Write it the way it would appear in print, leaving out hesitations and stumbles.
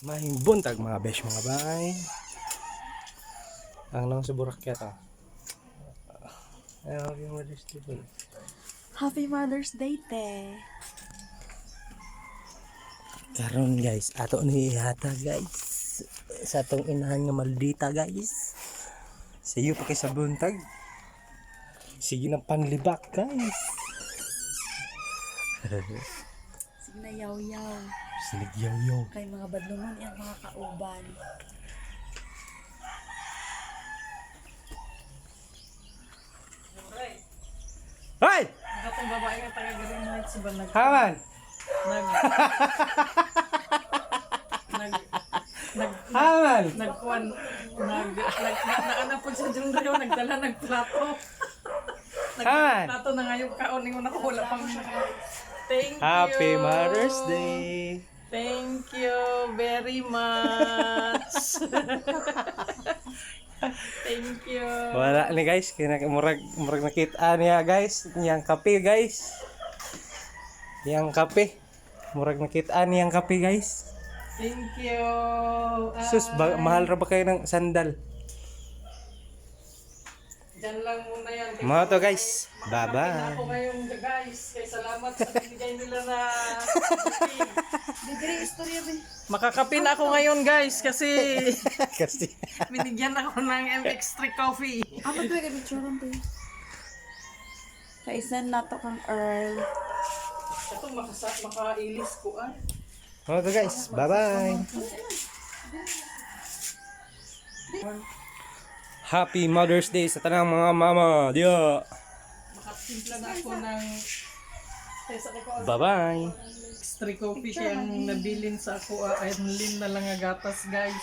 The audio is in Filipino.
Mahing buntag mga besh mga bay. Ang lang sa burakyat ah. Ayaw yung Mother's Day po. Happy Mother's Day, te. Karon guys, ato ni ihata guys. Sa atong inahan nga maldita guys. Sa iyo pa kay sa buntag. Sige ng panlibak guys. Sige na yaw-yaw. Sinigyaw-yaw. Kay mga badlungan yung mga kauban. Hoy! Katong babae nga taga-galing na si Banag. Haman! Nag... nag... Nag... Haman! Nagkuhan... Naanapod sa Jungdayo, nagdala nagplato. Haman! Nagplato na ngayong kaon, yung una ko wala pang... Thank you! Happy Mother's Day! Thank you very much! Thank you! Wala ni guys, murag nakita niya guys, yang kape guys. Yang kape. Murag nakita niyang kape guys. Thank you! Sus, mahal ra ba kayo ng sandal? Diyan lang muna yan. Mga to guys, Makakapin bye-bye. ako ngayon guys. Kaya salamat sa binigay nila na Bigay istorya ba? makakapin ako ngayon guys kasi Kasi binigyan ako ng MX3 coffee. Ano ba yung picture te? Kaisan nato kang Earl. Ito makailis ko ah. mga to guys, bye-bye. Happy Mother's Day sa tanang mga mama. Dio. Makatimpla na ako ng tesa ko Bye-bye. MX3 coffee kaya ang nabilin sa ako ay lin na lang nga gatas guys.